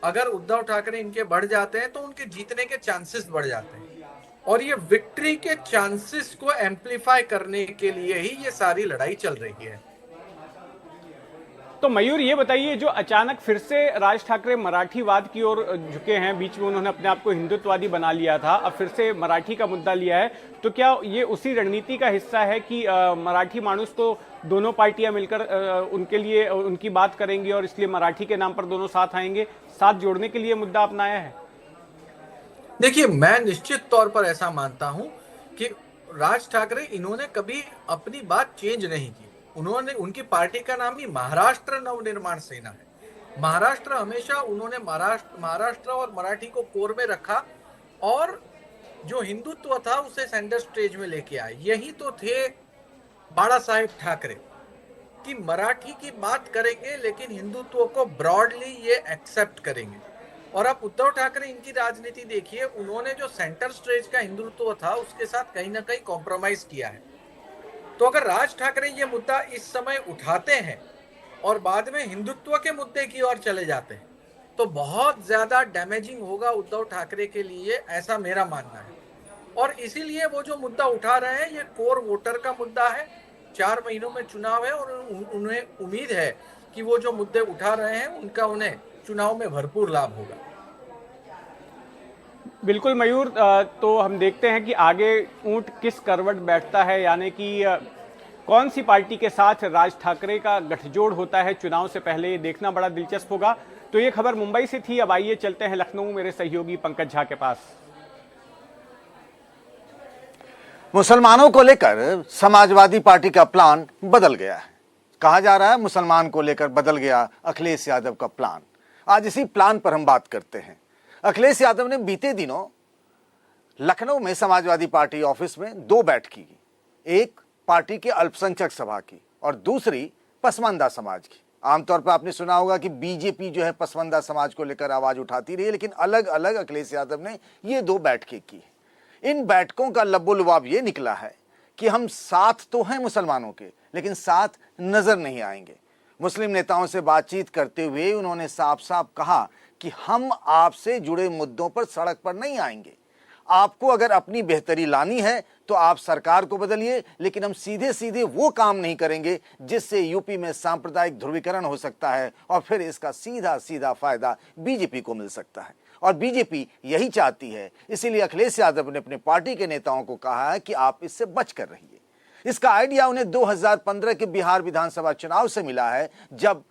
अगर उद्धव ठाकरे इनके बढ़ जाते हैं, तो उनके जीतने के चांसेस बढ़ जाते हैं। और ये विक्ट्री के चांसेस को एम्पलीफाई करने के लिए ही ये सारी लड़ाई चल रही है। तो मयूर, ये बताइए, जो अचानक फिर से राज ठाकरे मराठीवाद की ओर झुके हैं, बीच में उन्होंने अपने आप को हिंदुत्ववादी बना लिया था, अब फिर से मराठी का मुद्दा लिया है, तो क्या ये उसी रणनीति का हिस्सा है कि मराठी मानुस को दोनों पार्टियां मिलकर उनके लिए उनकी बात करेंगी और इसलिए मराठी के नाम पर दोनों साथ आएंगे, साथ जोड़ने के लिए मुद्दा अपनाया है? देखिए, मैं निश्चित तौर पर ऐसा मानता हूं कि राज ठाकरे इन्होंने कभी अपनी बात चेंज नहीं की। उनकी पार्टी का नाम ही महाराष्ट्र नवनिर्माण सेना है। महाराष्ट्र हमेशा उन्होंने महाराष्ट्र और मराठी को कोर में रखा, और जो हिंदुत्व था उसे सेंटर स्टेज में लेके आए। यही तो थे बाला साहेब ठाकरे कि मराठी की बात करेंगे, लेकिन हिंदुत्व को ब्रॉडली ये एक्सेप्ट करेंगे। और अब उद्धव ठाकरे इनकी राजनीति देखिए, उन्होंने जो सेंटर स्टेज का हिंदुत्व था उसके साथ कहीं ना कहीं कॉम्प्रोमाइज किया है। तो अगर राज ठाकरे ये मुद्दा इस समय उठाते हैं और बाद में हिंदुत्व के मुद्दे की ओर चले जाते हैं, तो बहुत ज्यादा डैमेजिंग होगा उद्धव ठाकरे के लिए, ऐसा मेरा मानना है। और इसीलिए वो जो मुद्दा उठा रहे हैं, ये कोर वोटर का मुद्दा है। 4 महीनों में चुनाव है और उन्हें उम्मीद है कि वो जो मुद्दे उठा रहे हैं उनका उन्हें चुनाव में भरपूर लाभ होगा। बिल्कुल मयूर, तो हम देखते हैं कि आगे ऊंट किस करवट बैठता है, यानी कि कौन सी पार्टी के साथ राज ठाकरे का गठजोड़ होता है चुनाव से पहले, ये देखना बड़ा दिलचस्प होगा। तो ये खबर मुंबई से थी। अब आइए चलते हैं लखनऊ, मेरे सहयोगी पंकज झा के पास। मुसलमानों को लेकर समाजवादी पार्टी का प्लान बदल गया है। कहा जा रहा है मुसलमान को लेकर बदल गया अखिलेश यादव का प्लान। आज इसी प्लान पर हम बात करते हैं। अखिलेश यादव ने बीते दिनों लखनऊ में समाजवादी पार्टी ऑफिस में दो बैठकें की, एक पार्टी के अल्पसंख्यक सभा की और दूसरी पसमानदा समाज की। आमतौर पर आपने सुना होगा कि बीजेपी जो है पसमानदा समाज को लेकर आवाज उठाती रही है, लेकिन अलग अलग अखिलेश यादव ने ये दो बैठकें की। इन बैठकों का लब्बो-लुबाब ये निकला है कि हम साथ तो हैं मुसलमानों के, लेकिन साथ नजर नहीं आएंगे। मुस्लिम नेताओं से बातचीत करते हुए उन्होंने साफ साफ कहा कि हम आपसे जुड़े मुद्दों पर सड़क पर नहीं आएंगे। आपको अगर अपनी बेहतरी लानी है तो आप सरकार को बदलिए, लेकिन हम सीधे सीधे वो काम नहीं करेंगे जिससे यूपी में सांप्रदायिक ध्रुवीकरण हो सकता है और फिर इसका सीधा सीधा फायदा बीजेपी को मिल सकता है। और बीजेपी यही चाहती है। इसीलिए अखिलेश यादव ने अपने पार्टी के नेताओं को कहा है कि आप इससे बच कर रहिए। इसका आइडिया उन्हें 2015 के बिहार विधानसभा चुनाव से मिला है, जब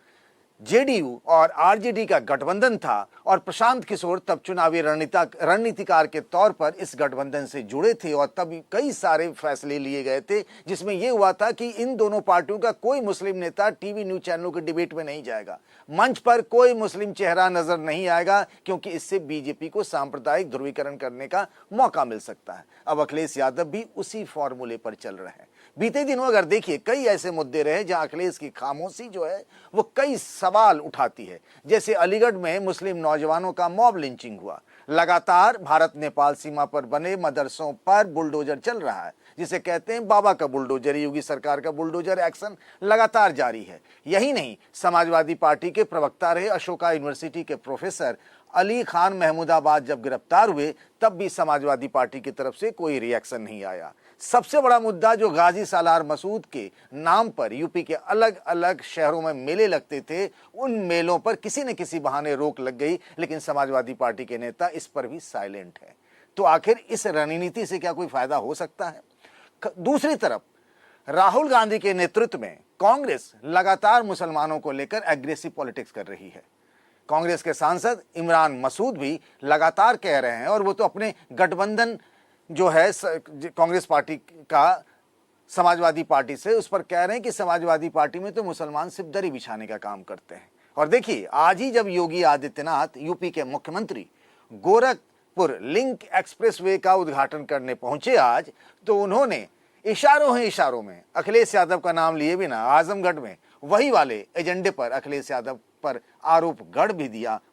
जेडीयू और आरजेडी का गठबंधन था और प्रशांत किशोर तब चुनावी रणनीतिकार के तौर पर इस गठबंधन से जुड़े थे और तब कई सारे फैसले लिए गए थे, जिसमें यह हुआ था कि इन दोनों पार्टियों का कोई मुस्लिम नेता टीवी न्यूज चैनलों के डिबेट में नहीं जाएगा, मंच पर कोई मुस्लिम चेहरा नजर नहीं आएगा, क्योंकि इससे बीजेपी को सांप्रदायिक ध्रुवीकरण करने का मौका मिल सकता है। अब अखिलेश यादव भी उसी फॉर्मूले पर चल रहे हैं। बीते दिनों अगर देखिए कई ऐसे मुद्दे रहे जहां अखिलेश की खामोशी जो है वो कई सवाल उठाती है। जैसे अलीगढ़ में मुस्लिम नौजवानों का मॉब लिंचिंग हुआ, लगातार भारत नेपाल सीमा पर बने मदरसों पर बुलडोजर चल रहा है, जिसे कहते हैं बाबा का बुलडोजर। योगी सरकार का बुलडोजर एक्शन लगातार जारी है। यही नहीं, समाजवादी पार्टी के प्रवक्ता रहे अशोका यूनिवर्सिटी के प्रोफेसर अली खान महमूदाबाद जब गिरफ्तार हुए तब भी समाजवादी पार्टी की तरफ से कोई रिएक्शन नहीं आया। सबसे बड़ा मुद्दा जो गाजी सालार मसूद के नाम पर यूपी के अलग अलग शहरों में मेले लगते थे, उन मेलों पर किसी न किसी बहाने रोक लग गई, लेकिन समाजवादी पार्टी के नेता इस पर भी साइलेंट है। तो आखिर इस रणनीति से क्या कोई फायदा हो सकता है? दूसरी तरफ राहुल गांधी के नेतृत्व में कांग्रेस लगातार मुसलमानों को लेकर एग्रेसिव पॉलिटिक्स कर रही है। कांग्रेस के सांसद इमरान मसूद भी लगातार कह रहे हैं, और वो तो अपने गठबंधन जो है कांग्रेस पार्टी का समाजवादी पार्टी से, उस पर कह रहे हैं कि समाजवादी पार्टी में तो मुसलमान सिर्फ दरी बिछाने का काम करते हैं। और देखिए, आज ही जब योगी आदित्यनाथ यूपी के मुख्यमंत्री गोरखपुर लिंक एक्सप्रेसवे का उद्घाटन करने पहुंचे आज, तो उन्होंने इशारों में अखिलेश यादव का नाम लिए बिना आजमगढ़ में वही वाले एजेंडे पर अखिलेश यादव पर आरोप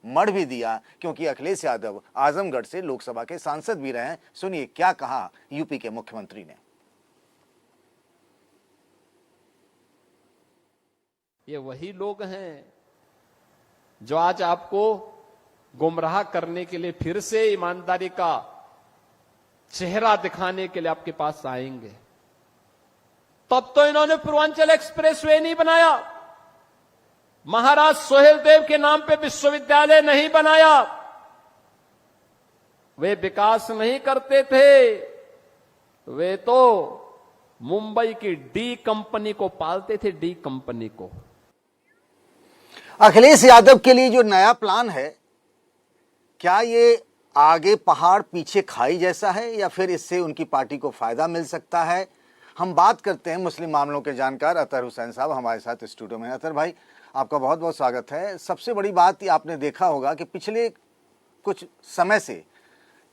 मढ़ भी दिया, क्योंकि अखिलेश यादव आजमगढ़ से लोकसभा के सांसद भी रहे हैं। सुनिए क्या कहा यूपी के मुख्यमंत्री ने। ये वही लोग हैं जो आज आपको गुमराह करने के लिए फिर से ईमानदारी का चेहरा दिखाने के लिए आपके पास आएंगे। तब तो इन्होंने पूर्वांचल एक्सप्रेसवे नहीं बनाया, महाराज सोहेल देव के नाम पे विश्वविद्यालय नहीं बनाया, वे विकास नहीं करते थे, वे तो मुंबई की डी कंपनी को पालते थे, डी कंपनी को। अखिलेश यादव के लिए जो नया प्लान है, क्या ये आगे पहाड़ पीछे खाई जैसा है या फिर इससे उनकी पार्टी को फायदा मिल सकता है? हम बात करते हैं मुस्लिम मामलों के जानकार अतर हुसैन साहब हमारे साथ स्टूडियो में। अतर भाई, आपका बहुत बहुत स्वागत है। सबसे बड़ी बात ये आपने देखा होगा कि पिछले कुछ समय से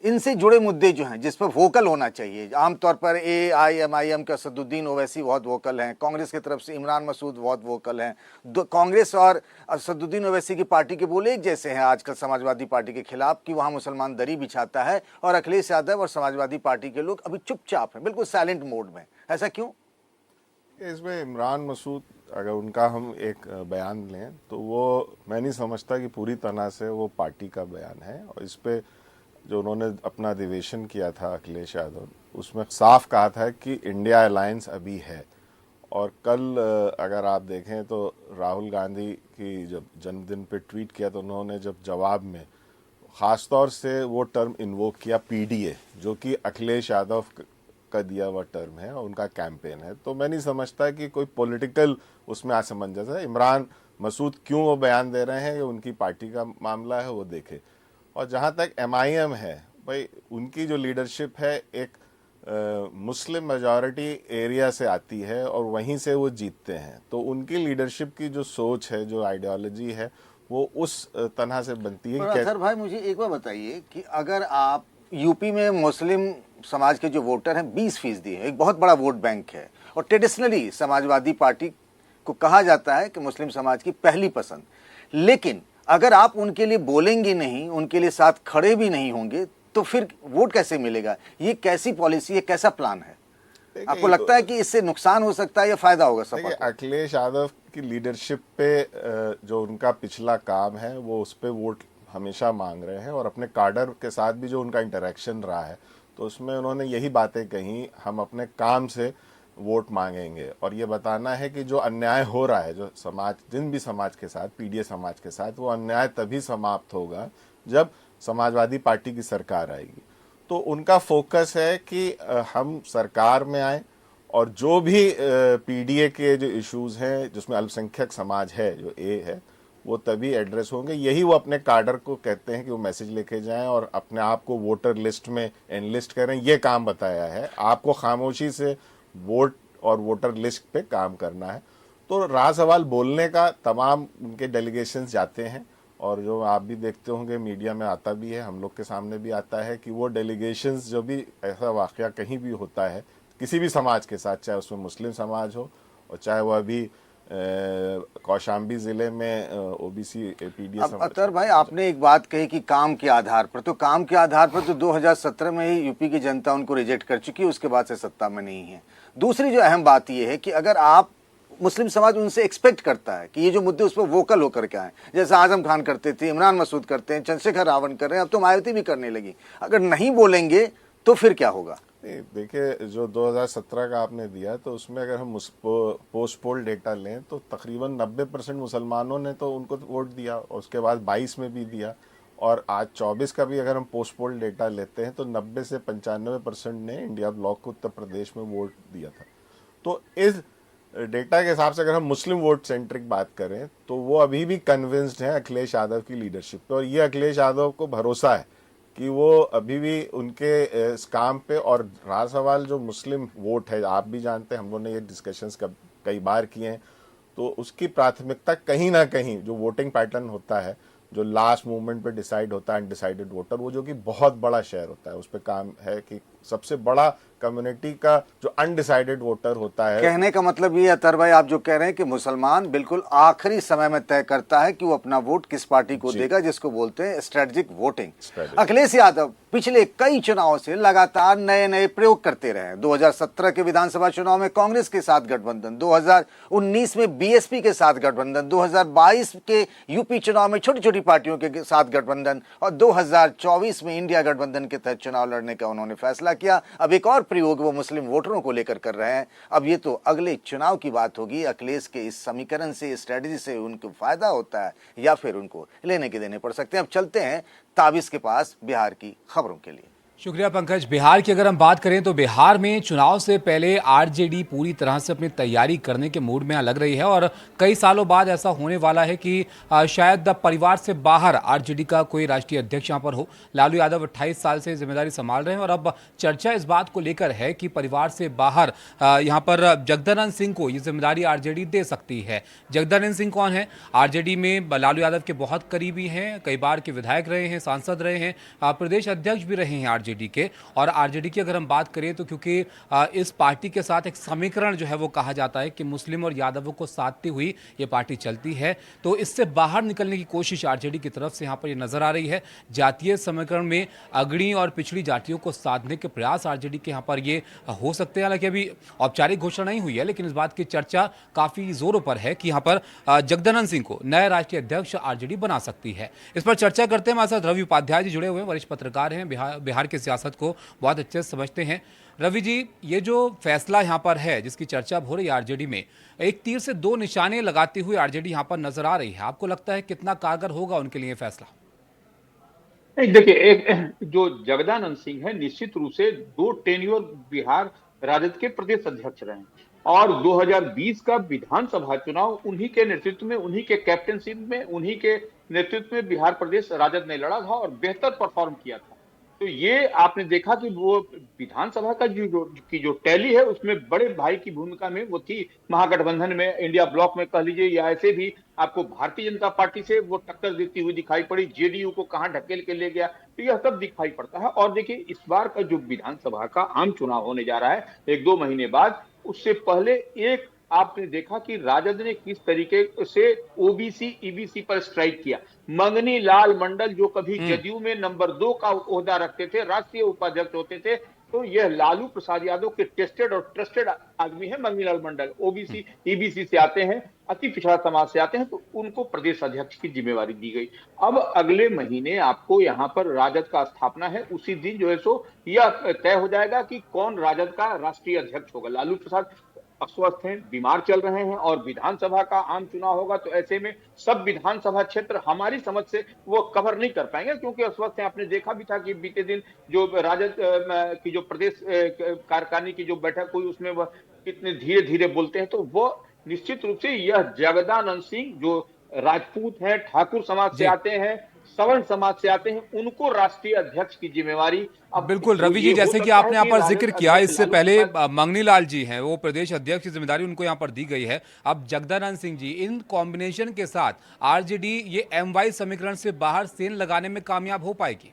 इनसे जुड़े मुद्दे जो हैं जिस पर वोकल होना चाहिए, आमतौर पर AIMIM का असदुद्दीन ओवैसी बहुत वोकल हैं, कांग्रेस की तरफ से इमरान मसूद बहुत वोकल हैं। कांग्रेस और असदुद्दीन ओवैसी की पार्टी के बोले एक जैसे हैं आजकल समाजवादी पार्टी के खिलाफ कि वहाँ मुसलमान दरी बिछाता है, और अखिलेश यादव और समाजवादी पार्टी के लोग अभी चुपचाप हैं, बिल्कुल साइलेंट मोड में। ऐसा क्यों? इसमें इमरान मसूद, अगर उनका हम एक बयान लें तो वो मैं नहीं समझता कि पूरी तरह से वो पार्टी का बयान है। और इस पे जो उन्होंने अपना अधिवेशन किया था अखिलेश यादव, उसमें साफ कहा था कि इंडिया अलायंस अभी है। और कल अगर आप देखें तो राहुल गांधी की जब जन्मदिन पे ट्वीट किया तो उन्होंने जब जवाब में ख़ास तौर से वो टर्म इन्वोक किया PDA, जो कि अखिलेश यादव का दिया हुआ टर्म है और उनका कैंपेन है। तो मैं नहीं समझता कि कोई पॉलिटिकल उसमें असमंजस है। इमरान मसूद क्यों वो बयान दे रहे हैं, ये उनकी पार्टी का मामला है, वो देखे। और जहाँ तक MIM है, भाई उनकी जो लीडरशिप है एक मुस्लिम मेजॉरिटी एरिया से आती है और वहीं से वो जीतते हैं, तो उनकी लीडरशिप की जो सोच है, जो आइडियोलॉजी है, वो उस तरह से बनती है पर अजहर भाई मुझे एक बार बताइए कि अगर आप यूपी में मुस्लिम समाज के जो वोटर हैं 20% है, एक बहुत बड़ा वोट बैंक है, और ट्रेडिशनली समाजवादी पार्टी को कहा जाता है कि मुस्लिम समाज की पहली पसंद, लेकिन अगर आप उनके लिए बोलेंगे नहीं, उनके लिए साथ खड़े भी नहीं होंगे, तो फिर वोट कैसे मिलेगा? ये कैसी पॉलिसी है, कैसा प्लान है? आपको लगता है कि इससे नुकसान हो सकता है या फायदा होगा सपा को? अखिलेश यादव की लीडरशिप पे जो उनका पिछला काम है वो उस पे वोट हमेशा मांग रहे हैं, और अपने कार्डर के साथ भी जो उनका इंटरेक्शन रहा है तो उसमें उन्होंने यही बातें कही, हम अपने काम से वोट मांगेंगे। और ये बताना है कि जो अन्याय हो रहा है, जो समाज, जिन भी समाज के साथ, पीडीए समाज के साथ, वो अन्याय तभी समाप्त होगा जब समाजवादी पार्टी की सरकार आएगी। तो उनका फोकस है कि हम सरकार में आए और जो भी पीडीए के जो इश्यूज हैं, जिसमें अल्पसंख्यक समाज है, जो ए है, वो तभी एड्रेस होंगे। यही वो अपने कार्डर को कहते हैं कि वो मैसेज लेके जाएं और अपने आप को वोटर लिस्ट में एनलिस्ट करें। ये काम बताया है, आपको खामोशी से वोट और वोटर लिस्ट पे काम करना है। तो राज सवाल बोलने का तमाम उनके डेलीगेशंस जाते हैं, और जो आप भी देखते होंगे मीडिया में आता भी है, हम लोग के सामने भी आता है कि वो डेलीगेशंस, जो भी ऐसा वाकया कहीं भी होता है किसी भी समाज के साथ, चाहे उसमें मुस्लिम समाज हो और चाहे वो अभी कौशाम्बी जिले में ओबीसी पीडीए। अब अतर भाई, आपने एक बात कही कि काम के आधार पर, तो काम के आधार पर तो 2017 में ही यूपी की जनता उनको रिजेक्ट कर चुकी है, उसके बाद से सत्ता में नहीं है। दूसरी जो अहम बात यह है कि अगर आप, मुस्लिम समाज उनसे एक्सपेक्ट करता है कि ये जो मुद्दे उस पर वोकल होकर के आए, जैसे आजम खान करते थे, इमरान मसूद करते हैं, चंद्रशेखर रावण कर रहे हैं, अब तो मायावती भी करने लगी। अगर नहीं बोलेंगे तो फिर क्या होगा? देखिए, जो 2017 का आपने दिया, तो उसमें अगर हम पोस्ट पोल डेटा लें तो तकरीबन 90% मुसलमानों ने तो उनको वोट दिया, और उसके बाद 22 में भी दिया, और आज 24 का भी अगर हम पोस्ट पोल डेटा लेते हैं तो 90 से 95% ने इंडिया ब्लॉक को उत्तर प्रदेश में वोट दिया था। तो इस डेटा के हिसाब से अगर हम मुस्लिम वोट सेंट्रिक बात करें तो वो अभी भी कन्विंस्ड हैं अखिलेश यादव की लीडरशिप पे, और ये अखिलेश यादव को भरोसा है कि वो अभी भी उनके इस काम पे। और रहा सवाल जो मुस्लिम वोट है, आप भी जानते हैं, हम लोगों ने ये डिस्कशंस कई बार किए हैं, तो उसकी प्राथमिकता कहीं ना कहीं जो वोटिंग पैटर्न होता है, जो लास्ट मोमेंट पे डिसाइड होता है, अनडिसाइडेड वोटर, वो जो कि बहुत बड़ा शेयर होता है, उस पर काम है कि सबसे बड़ा कम्युनिटी का जो अनडिसाइडेड वोटर होता है। कहने का मतलब ये अतर भाई, आप जो कह रहे हैं कि मुसलमान बिल्कुल आखिरी समय में तय करता है कि वो अपना वोट किस पार्टी को देगा, जिसको बोलते हैं स्ट्रेटेजिक वोटिंग। अखिलेश यादव पिछले कई चुनावों से लगातार नए नए प्रयोग करते रहे। 2017 के विधानसभा चुनाव में कांग्रेस के साथ गठबंधन, 2019 में बीएसपी के साथ गठबंधन, 2022 के यूपी चुनाव में छोटी छोटी पार्टियों के साथ गठबंधन, और 2024 में इंडिया गठबंधन के तहत चुनाव लड़ने का उन्होंने फैसला किया। अब एक और प्रयोग वो मुस्लिम वोटरों को लेकर कर रहे हैं। अब ये तो अगले चुनाव की बात होगी, अखिलेश के इस समीकरण से, इस स्ट्रेटजी से उनको फायदा होता है या फिर उनको लेने के देने पड़ सकते हैं। अब चलते हैं ताबिश के पास बिहार की खबरों के लिए। शुक्रिया पंकज। बिहार की अगर हम बात करें तो बिहार में चुनाव से पहले आरजेडी पूरी तरह से अपनी तैयारी करने के मूड में लग रही है, और कई सालों बाद ऐसा होने वाला है कि शायद परिवार से बाहर आरजेडी का कोई राष्ट्रीय अध्यक्ष यहाँ पर हो। लालू यादव 28 साल से जिम्मेदारी संभाल रहे हैं, और अब चर्चा इस बात को लेकर है कि परिवार से बाहर यहाँ पर जगदानंद सिंह को ये जिम्मेदारी आरजेडी दे सकती है। जगदानंद सिंह कौन है? आरजेडी में लालू यादव के बहुत करीबी हैं, कई बार के विधायक रहे हैं, सांसद रहे हैं, प्रदेश अध्यक्ष भी रहे हैं आरजेडी के। और आरजेडी की अगर हम बात करें तो क्योंकि इस पार्टी के साथ एक समीकरण जो है वो कहा जाता है कि मुस्लिम और यादवों को साधती हुई ये पार्टी चलती है, तो इससे बाहर निकलने की कोशिश आरजेडी की तरफ से यहाँ पर ये नजर आ रही है। जातीय समीकरण में अग्रणी और पिछड़ी जातियों को साधने के प्रयास आरजेडी के यहाँ पर ये हो सकते हैं। हालांकि अभी औपचारिक घोषणा नहीं हुई है, लेकिन इस बात की चर्चा काफी जोरों पर है कि यहाँ पर जगदानंद सिंह को नया राष्ट्रीय अध्यक्ष आरजेडी बना सकती है। इस पर चर्चा करते हैं, हमारे साथ रवि उपाध्याय जी जुड़े हुए हैं, वरिष्ठ पत्रकार हैं, बिहार के सियासत को बहुत अच्छे से समझते हैं। रवि जी, ये जो फैसला यहाँ पर है जिसकी चर्चा अब हो रही है आरजेडी में, एक तीर से दो निशाने लगाती हुई आरजेडी यहाँ पर नजर आ रही है, आपको लगता है कितना कारगर होगा उनके लिए फैसला? नहीं, देखिए, एक जो जगदानंद सिंह है, निश्चित रूप से 2 टेन्योर बिहार राजद के प्रदेश अध्यक्ष रहे, और 2020 का विधानसभा चुनाव उन्हीं के नेतृत्व में, उन्हीं के कैप्टनशिप में, उन्हीं के नेतृत्व में बिहार प्रदेश राजद ने लड़ा था और बेहतर परफॉर्म किया था। तो ये आपने देखा कि वो विधानसभा का जो टैली है उसमें बड़े भाई की भूमिका में वो थी। महागठबंधन में, इंडिया ब्लॉक में कह लीजिए, या ऐसे भी आपको भारतीय जनता पार्टी से वो टक्कर देती हुई दिखाई पड़ी, जेडीयू को कहां ढकेल के ले गया, तो यह सब दिखाई पड़ता है। और देखिए इस बार का जो विधानसभा का आम चुनाव होने जा रहा है 1-2 महीने बाद, उससे पहले एक आपने देखा कि राजद ने किस तरीके से ओबीसी ईबीसी पर स्ट्राइक किया। मंगनी लाल मंडल जो कभी जदयू में नंबर 2 का ओहदा रखते थे, राष्ट्रीय उपाध्यक्ष होते थे, तो यह लालू प्रसाद यादव के टेस्टेड और ट्रस्टेड आदमी है। मंगनी लाल मंडल ओबीसी ईबीसी से आते हैं, अति पिछड़ा समाज से आते हैं, तो उनको प्रदेश अध्यक्ष की जिम्मेवारी दी गई। अब अगले महीने आपको यहाँ पर राजद का स्थापना है, उसी दिन जो है सो यह तय हो जाएगा कि कौन राजद का राष्ट्रीय अध्यक्ष होगा। लालू प्रसाद अस्वस्थ हैं, बीमार चल रहे हैं, और विधानसभा का आम चुनाव होगा, तो ऐसे में सब विधानसभा क्षेत्र हमारी समझ से वो कवर नहीं कर पाएंगे, क्योंकि अस्वस्थ हैं। आपने देखा भी था कि बीते दिन जो राजद की जो प्रदेश कार्यकारिणी की जो बैठक हुई, उसमें वह कितने धीरे धीरे बोलते हैं। तो वो निश्चित रूप से यह जगदानंद सिंह जो राजपूत हैं, ठाकुर समाज से आते हैं, सवर्ण समाज से आते हैं, उनको राष्ट्रीय अध्यक्ष की जिम्मेवारी अब बिल्कुल रवि जी, जैसे कि आपने यहाँ पर जिक्र किया, इससे पहले मंगनी लाल जी हैं, वो प्रदेश अध्यक्ष की जिम्मेदारी उनको यहाँ पर दी गई है। अब जगदानंद सिंह जी, इन कॉम्बिनेशन के साथ आरजेडी ये एमवाई समीकरण से बाहर सेन लगाने में कामयाब हो पाएगी?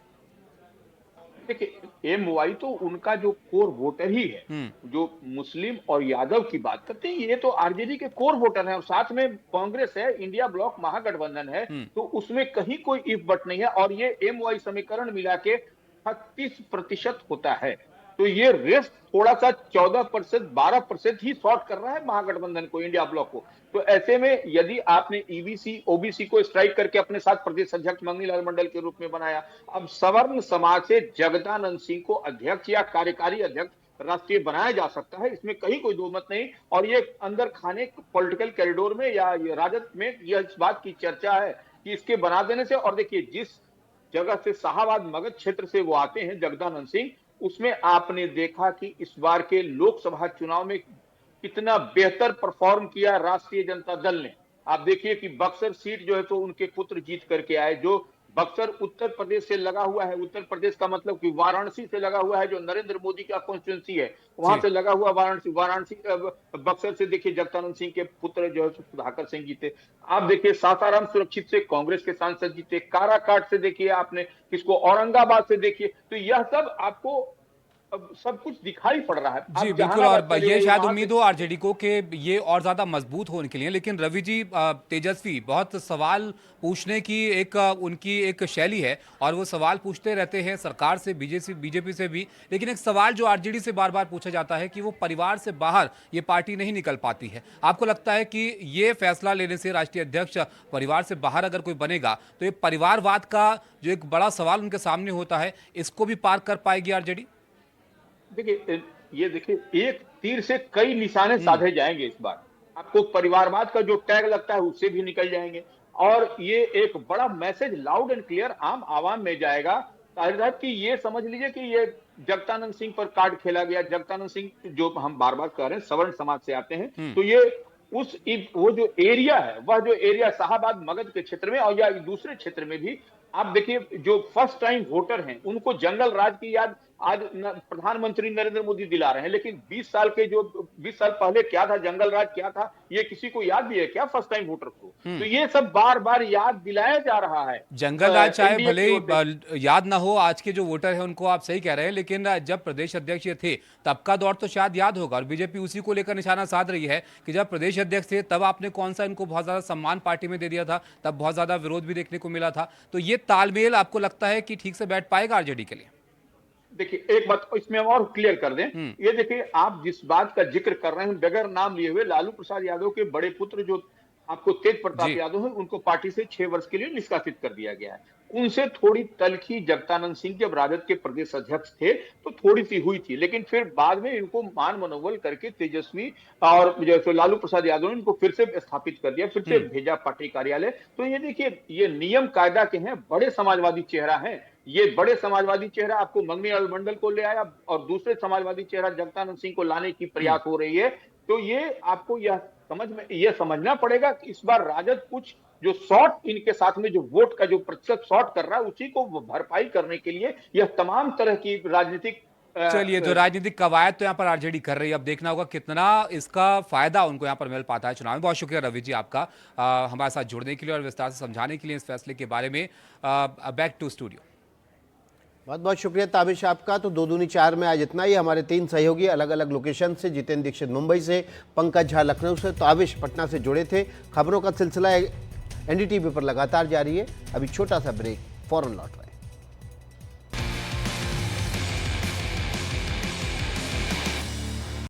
देखिए एमवाई तो उनका जो कोर वोटर ही है, जो मुस्लिम और यादव की बात करते हैं, ये तो आरजेडी के कोर वोटर हैं, और साथ में कांग्रेस है, इंडिया ब्लॉक महागठबंधन है, तो उसमें कहीं कोई इफ बट नहीं है। और ये एमवाई समीकरण मिला के 36% होता है, तो ये रेस थोड़ा सा 14% 12% ही शॉर्ट कर रहा है महागठबंधन को, इंडिया ब्लॉक को। तो ऐसे में यदि आपने ईबीसी ओबीसी को स्ट्राइक करके अपने साथ प्रदेश अध्यक्ष मंगनी लाल मंडल के रूप में बनाया, अब सवर्ण समाज से जगदानंद सिंह को अध्यक्ष या कार्यकारी अध्यक्ष राष्ट्रीय बनाया जा सकता है, इसमें कहीं कोई दो मत नहीं। और ये अंदर खाने पॉलिटिकल कॉरिडोर में या राजद में यह इस बात की चर्चा है कि इसके बना देने से, और देखिए जिस जगह से शाहाबाद मगध क्षेत्र से वो आते हैं जगदानंद सिंह, उसमें आपने देखा कि इस बार के लोकसभा चुनाव में कितना बेहतर परफॉर्म किया राष्ट्रीय जनता दल ने। आप देखिए कि बक्सर सीट जो है तो उनके पुत्र जीत करके आए, जो बक्सर उत्तर प्रदेश से लगा हुआ है, उत्तर प्रदेश का मतलब कि वाराणसी से लगा हुआ है, जो नरेंद्र मोदी का कॉन्स्टिट्यूंसी है, वहां से लगा हुआ वाराणसी बक्सर से देखिए जगदानंद सिंह के पुत्र जो है सुधाकर सिंह जीते। आप देखिए सासाराम सुरक्षित से कांग्रेस के सांसद जीते, काराकाट से देखिए आपने किसको, औरंगाबाद से देखिए, तो यह सब आपको अब सब कुछ दिखाई पड़ रहा है जी बिल्कुल। और ये शायद उम्मीद हो आरजेडी को कि ये और ज्यादा मजबूत होने के लिए। लेकिन रवि जी, तेजस्वी बहुत सवाल पूछने की एक उनकी एक शैली है, और वो सवाल पूछते रहते हैं सरकार से, बीजेपी से भी। लेकिन एक सवाल जो आरजेडी से बार बार पूछा जाता है कि वो परिवार से बाहर ये पार्टी नहीं निकल पाती है। आपको लगता है कि ये फैसला लेने से राष्ट्रीय अध्यक्ष परिवार से बाहर अगर कोई बनेगा, तो ये परिवारवाद का जो एक बड़ा सवाल उनके सामने होता है, इसको भी पार कर पाएगी आरजेडी? देखिए ये देखिए एक तीर से कई निशाने साधे जाएंगे इस बार। आपको परिवारवाद का जो टैग लगता है उससे भी निकल जाएंगे, और ये एक बड़ा मैसेज लाउड एंड क्लियर आम आवाम में जाएगा। ताहिर कि ये समझ लीजिए कि ये जगदानंद सिंह पर कार्ड खेला गया। जगदानंद सिंह जो हम बार बार कह रहे हैं सवर्ण समाज से आते हैं, तो ये वो जो एरिया है, वह जो एरिया शाहाबाद मगध के क्षेत्र में और या दूसरे क्षेत्र में भी आप देखिए जो फर्स्ट टाइम वोटर हैं उनको जंगल राज की याद आज प्रधानमंत्री नरेंद्र मोदी दिला रहे हैं। लेकिन 20 साल पहले क्या था, जंगल राज क्या था, ये किसी को याद भी है क्या फर्स्ट टाइम वोटर को? तो ये सब बार बार याद दिलाया जा रहा है। जंगल राज चाहे भले ही याद ना हो आज के जो वोटर है उनको, आप सही कह रहे हैं, लेकिन जब प्रदेश अध्यक्ष थे तब का दौर तो शायद याद होगा। और बीजेपी उसी को लेकर निशाना साध रही है कि जब प्रदेश अध्यक्ष थे तब आपने कौन सा इनको बहुत ज्यादा सम्मान पार्टी में दे दिया था, तब बहुत ज्यादा विरोध भी देखने को मिला था। तो ये तालमेल आपको लगता है कि ठीक से बैठ पाएगा आरजेडी के लिए? देखिए एक बात इसमें हम और क्लियर कर दें, ये देखिए आप जिस बात का जिक्र कर रहे हैं बगैर नाम लिए हुए, लालू प्रसाद यादव के बड़े पुत्र जो आपको तेज प्रताप यादव है, उनको पार्टी से 6 वर्ष के लिए निष्कासित कर दिया गया है। उनसे थोड़ी तलखी जगदानंद सिंह जब राजद के प्रदेश अध्यक्ष थे तो थोड़ी सी हुई थी, लेकिन फिर बाद में इनको मान मनोबल करके तेजस्वी और जैसे लालू प्रसाद यादव ने इनको फिर से स्थापित कर दिया, फिर से भेजा पार्टी कार्यालय। तो ये देखिए ये नियम कायदा के हैं, बड़े समाजवादी चेहरा है। ये बड़े समाजवादी चेहरा आपको मंगनी लाल मंडल को ले आया और दूसरे समाजवादी चेहरा जगदानंद सिंह को लाने की प्रयास हो रही है। तो ये आपको यह समझना पड़ेगा कि इस बार राजद कुछ जो शॉर्ट इनके साथ में जो वोट का जो प्रतिशत शॉर्ट कर रहा है उसी को भरपाई करने के लिए यह तमाम तरह की राजनीतिक चलिए, तो राजनीतिक कवायद तो यहाँ पर आरजेडी कर रही है, अब देखना होगा कितना इसका फायदा उनको यहाँ पर मिल पाता है चुनाव में। बहुत शुक्रिया रवि जी आपका हमारे साथ जुड़ने के लिए और विस्तार से समझाने के लिए इस फैसले के बारे में। Back to studio. बहुत बहुत शुक्रिया ताबिश आपका। तो 2 दूनी 4 में आज इतना ही। हमारे 3 सहयोगी अलग अलग लोकेशन से, जितेंद्र दीक्षित मुंबई से, पंकज झा लखनऊ से, ताबिश पटना से जुड़े थे। खबरों का सिलसिला एनडीटीवी पर लगातार जारी है। अभी छोटा सा ब्रेक, फौरन लौट रहे हैं।